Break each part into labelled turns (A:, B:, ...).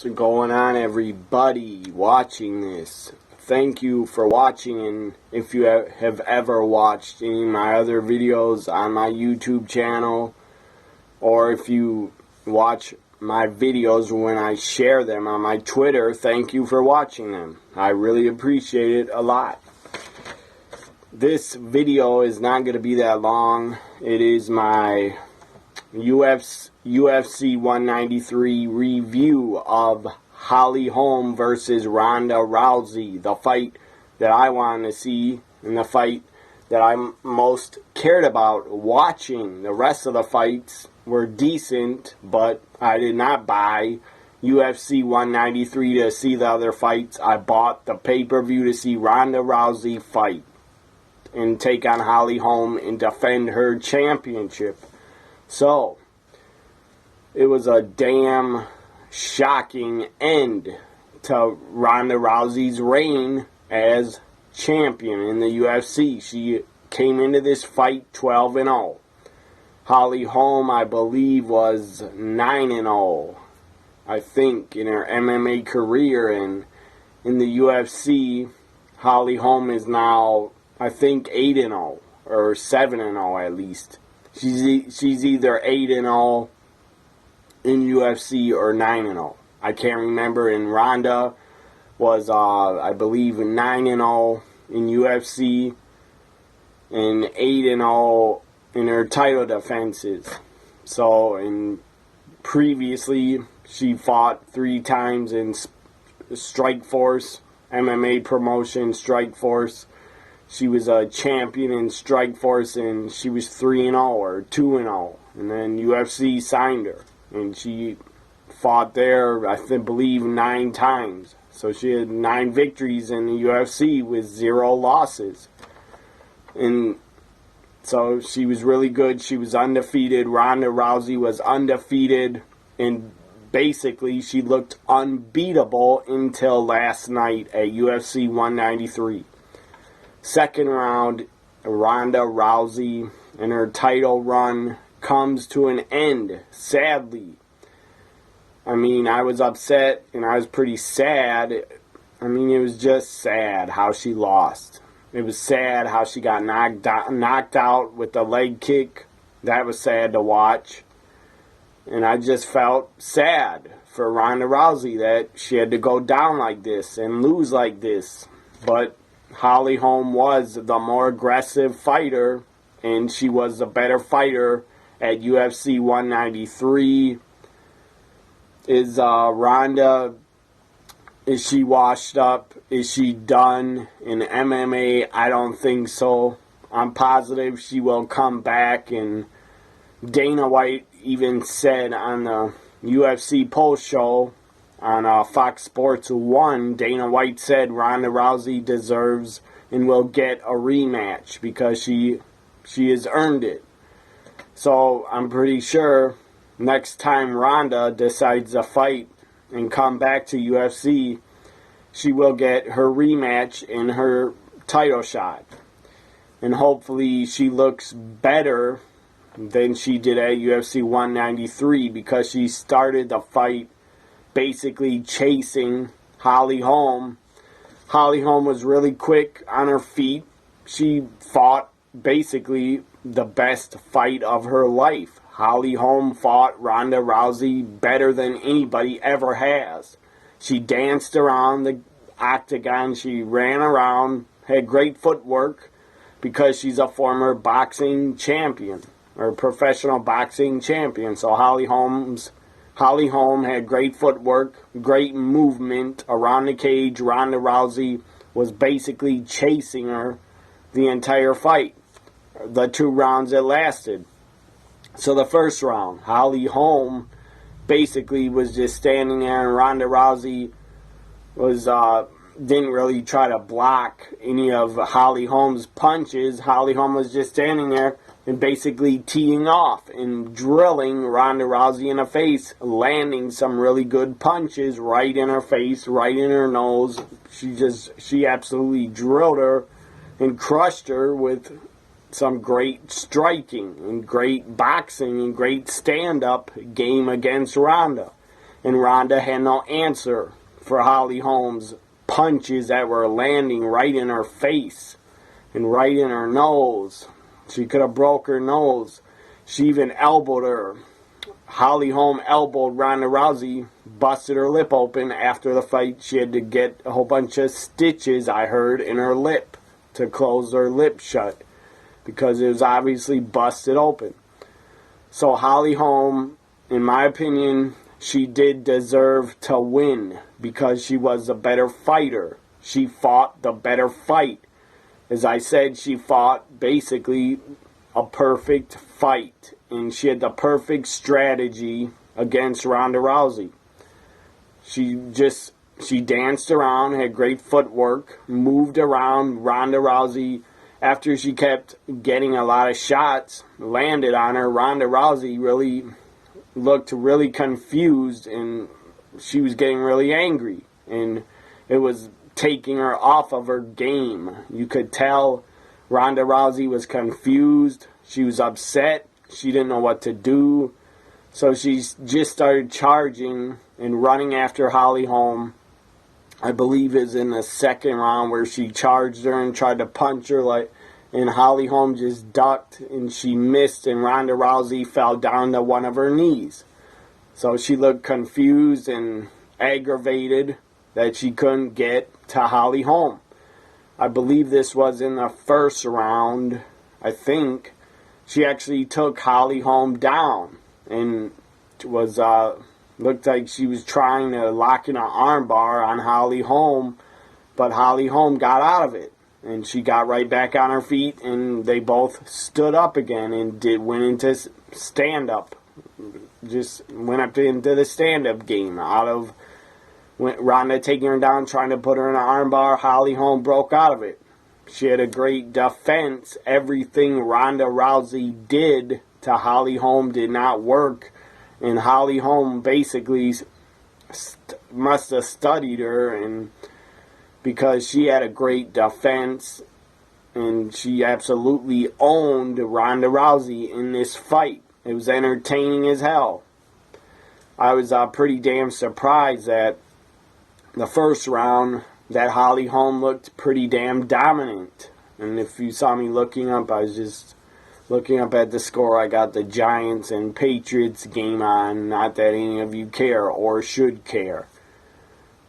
A: What's going on, everybody watching this? Thank you for watching, and if you have ever watched any of my other videos on my YouTube channel, or if you watch my videos when I share them on my Twitter, thank you for watching them. I really appreciate it a lot. This video is not going to be that long. It is my UFC 193 review of Holm versus Ronda Rousey, the fight that I wanted to see and the fight that I most cared about watching. The rest of the fights were decent, but I did not buy UFC 193 to see the other fights. I bought the pay-per-view to see Ronda Rousey fight and take on Holm and defend her championship. So, it was a damn shocking end to Ronda Rousey's reign as champion in the UFC. She came into this fight 12-0. Holm, I believe, was 9-0, I think, in her MMA career. And in the UFC, Holm is now, I think, 8-0, or 7-0 at least. She's either 8-0 in UFC or 9-0. I can't remember. And Ronda was, I believe, 9-0 in UFC and 8-0 in her title defenses. So, and previously she fought 3 times in Strikeforce, MMA promotion, Strikeforce. She was a champion in Strikeforce, and she was 3-0 or 2-0. And then UFC signed her, and she fought there, I believe, 9 times. So she had 9 victories in the UFC with 0 losses. And so she was really good. She was undefeated. Ronda Rousey was undefeated, and basically she looked unbeatable until last night at UFC 193. Second round, Ronda Rousey and her title run comes to an end, sadly. I mean, I was upset and I was pretty sad. I mean, it was just sad how she lost. It was sad how she got knocked out with the leg kick. That was sad to watch. And I just felt sad for Ronda Rousey that she had to go down like this and lose like this. But Holm was the more aggressive fighter, and she was the better fighter at UFC 193. Is Ronda, is she washed up? Is she done in MMA? I don't think so. I'm positive she will come back, and Dana White even said on the UFC post show on Fox Sports 1, Dana White said Ronda Rousey deserves and will get a rematch because she has earned it. So I'm pretty sure next time Ronda decides to fight and come back to UFC, she will get her rematch in her title shot. And hopefully she looks better than she did at UFC 193, because she started the fight basically chasing Holm. Holm was really quick on her feet. She fought basically the best fight of her life. Holm fought Ronda Rousey better than anybody ever has. She danced around the octagon. She ran around, had great footwork because she's a former boxing champion, or professional boxing champion. So Holm had great footwork, great movement around the cage. Ronda Rousey was basically chasing her the entire fight, the 2 rounds that lasted. So the first round, Holm basically was just standing there, and Ronda Rousey was didn't really try to block any of Holm's punches. Holm was just standing there and basically teeing off and drilling Ronda Rousey in the face, landing some really good punches right in her face, right in her nose. She absolutely drilled her and crushed her with some great striking and great boxing and great stand-up game against Ronda. And Ronda had no answer for Holly Holm's punches that were landing right in her face and right in her nose. She could have broke her nose. She even elbowed her. Holly Holm elbowed Ronda Rousey, busted her lip open. After the fight, she had to get a whole bunch of stitches, I heard, in her lip to close her lip shut because it was obviously busted open. So Holly Holm, in my opinion, she did deserve to win because she was a better fighter. She fought the better fight. As I said, she fought basically a perfect fight. And she had the perfect strategy against Ronda Rousey. She danced around, had great footwork, moved around Ronda Rousey. After she kept getting a lot of shots landed on her, Ronda Rousey really looked really confused and she was getting really angry. And it was taking her off of her game. You could tell Ronda Rousey was confused. She was upset. She didn't know what to do. So she just started charging and running after Holly Holm. I believe it was in the second round where she charged her and tried to punch her, and Holly Holm just ducked and she missed and Ronda Rousey fell down to one of her knees. So she looked confused and aggravated that she couldn't get to Holly Holm. I believe this was in the first round, I think. She actually took Holly Holm down and was looked like she was trying to lock in an armbar on Holly Holm, but Holly Holm got out of it and she got right back on her feet and they both stood up again and went into stand up. Just went up into the stand up game. Ronda taking her down, trying to put her in an armbar. Holly Holm broke out of it. She had a great defense. Everything Ronda Rousey did to Holly Holm did not work. And Holly Holm basically must have studied her and because she had a great defense. And she absolutely owned Ronda Rousey in this fight. It was entertaining as hell. I was pretty damn surprised that the first round that Holly Holm looked pretty damn dominant. And if you saw me looking up, I was just looking up at the score. I got the Giants and Patriots game on. Not that any of you care or should care.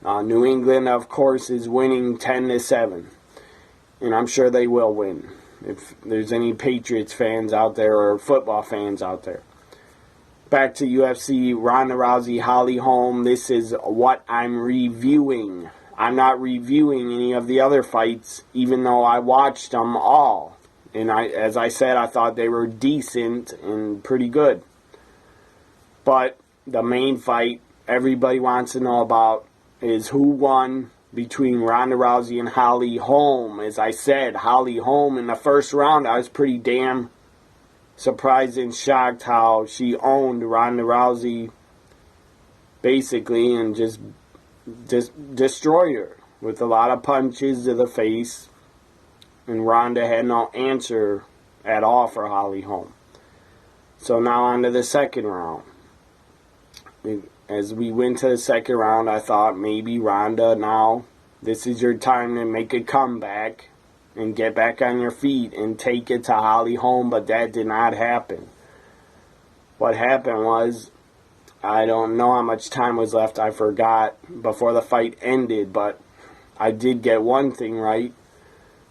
A: New England, of course, is winning 10-7. And I'm sure they will win. If there's any Patriots fans out there or football fans out there. Back to UFC, Ronda Rousey, Holly Holm. This is what I'm reviewing. I'm not reviewing any of the other fights, even though I watched them all. And as I said, I thought they were decent and pretty good. But the main fight everybody wants to know about is who won between Ronda Rousey and Holly Holm. As I said, Holly Holm in the first round, I was pretty damn surprised and shocked how she owned Ronda Rousey basically and just destroyed her with a lot of punches to the face. And Ronda had no answer at all for Holly Holm. So now on to the second round. As we went to the second round, I thought maybe Ronda, now this is your time to make a comeback and get back on your feet and take it to Holly Holm, but that did not happen. What happened was, I don't know how much time was left, I forgot, before the fight ended, but I did get one thing right.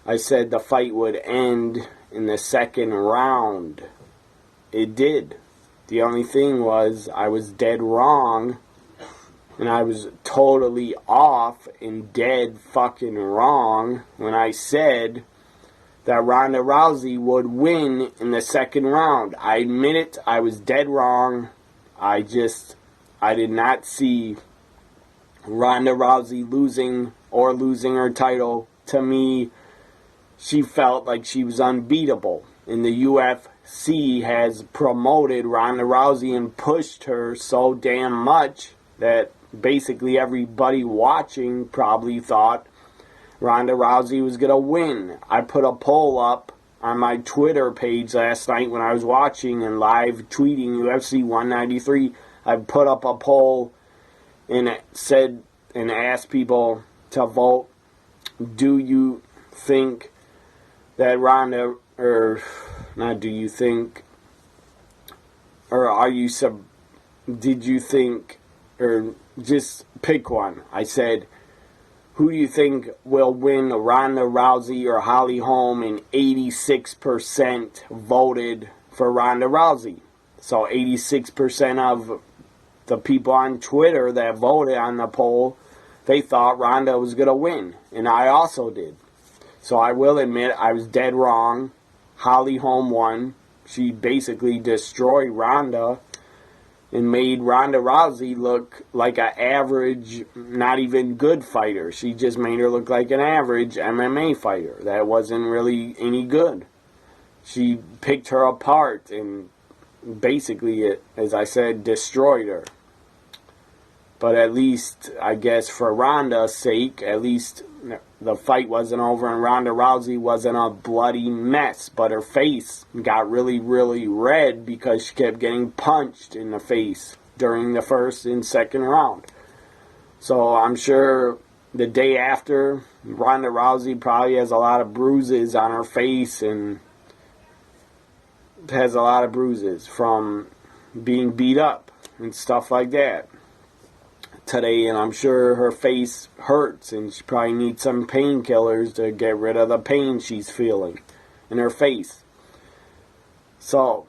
A: I said the fight would end in the second round. It did. The only thing was, I was dead wrong, and I was totally off and dead fucking wrong when I said that Ronda Rousey would win in the second round. I admit it, I was dead wrong. I did not see Ronda Rousey losing her title. To me, she felt like she was unbeatable. And the UFC has promoted Ronda Rousey and pushed her so damn much that basically everybody watching probably thought Ronda Rousey was going to win. I put a poll up on my Twitter page last night when I was watching and live tweeting UFC 193. I put up a poll and said and asked people to vote. Do you think that Ronda, or not do you think, or are you did you think, or just pick one. I said, who do you think will win, Ronda Rousey or Holly Holm? And 86% voted for Ronda Rousey. So 86% of the people on Twitter that voted on the poll, they thought Ronda was going to win. And I also did. So I will admit I was dead wrong. Holly Holm won. She basically destroyed Ronda and made Ronda Rousey look like an average, not even good fighter. She just made her look like an average MMA fighter that wasn't really any good. She picked her apart and basically, as I said, destroyed her. But at least, I guess, for Ronda's sake, at least the fight wasn't over and Ronda Rousey wasn't a bloody mess. But her face got really, really red because she kept getting punched in the face during the first and second round. So I'm sure the day after, Ronda Rousey probably has a lot of bruises on her face and has a lot of bruises from being beat up and stuff like that today, and I'm sure her face hurts and she probably needs some painkillers to get rid of the pain she's feeling in her face. So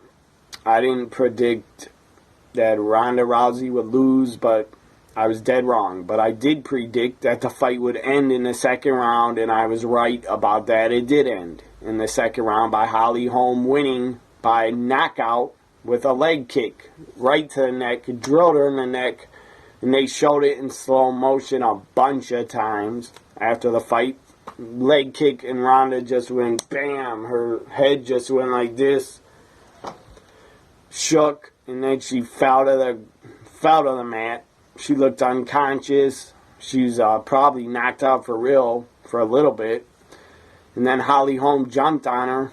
A: I didn't predict that Ronda Rousey would lose, but I was dead wrong. But I did predict that the fight would end in the second round, and I was right about that. It did end in the second round by Holly Holm winning by knockout with a leg kick right to the neck, drilled her in the neck. And they showed it in slow motion a bunch of times after the fight. Leg kick, and Ronda just went bam. Her head just went like this. Shook, and then she fell to the mat. She looked unconscious. She was probably knocked out for real for a little bit. And then Holly Holm jumped on her.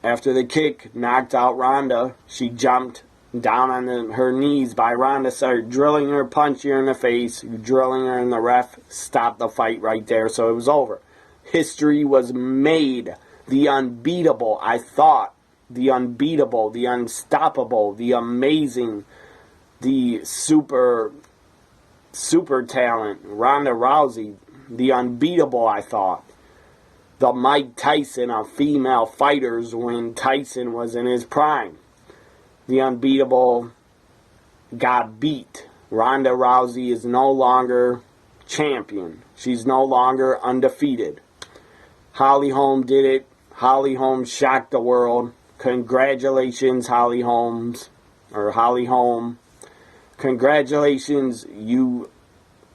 A: After the kick knocked out Ronda, she jumped down on her knees by Ronda, started drilling her, punching her in the face, drilling her, and the ref stopped the fight right there, so it was over. History was made. The unbeatable, I thought, the unbeatable, the unstoppable, the amazing, the super talent, Ronda Rousey, the unbeatable, I thought. The Mike Tyson of female fighters when Tyson was in his prime. The unbeatable got beat. Ronda Rousey is no longer champion. She's no longer undefeated. Holly Holm did it. Holly Holm shocked the world. Congratulations, Holly Holm. Congratulations, you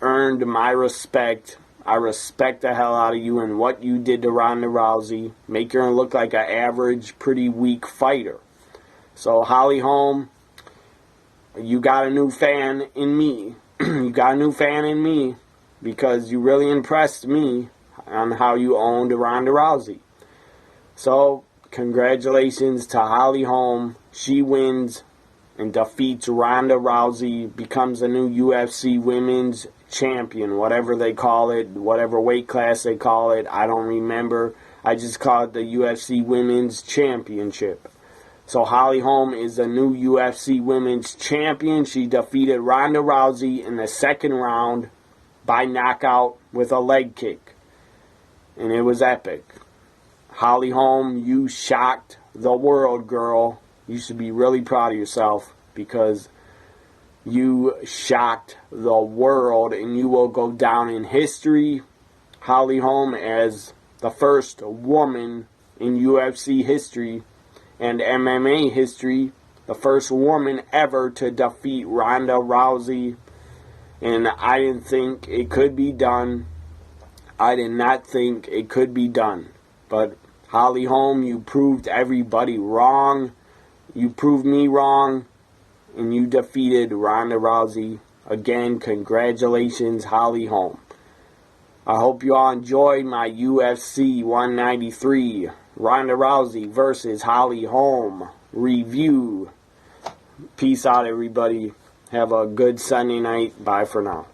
A: earned my respect. I respect the hell out of you and what you did to Ronda Rousey. Make her look like an average, pretty weak fighter. So, Holly Holm, you got a new fan in me. You got a new fan in me because you really impressed me on how you owned Ronda Rousey. So, congratulations to Holly Holm. She wins and defeats Ronda Rousey, becomes the new UFC Women's Champion, whatever they call it, whatever weight class they call it. I don't remember. I just call it the UFC Women's Championship. So Holly Holm is the new UFC Women's Champion. She defeated Ronda Rousey in the second round by knockout with a leg kick. And it was epic. Holly Holm, you shocked the world, girl. You should be really proud of yourself because you shocked the world and you will go down in history, Holly Holm, as the first woman in UFC history and MMA history, the first woman ever to defeat Ronda Rousey. And I didn't think it could be done. I did not think it could be done. But Holly Holm, you proved everybody wrong. You proved me wrong. And you defeated Ronda Rousey. Again, congratulations, Holly Holm. I hope you all enjoyed my UFC 193 Ronda Rousey versus Holly Holm review. Peace out, everybody. Have a good Sunday night. Bye for now.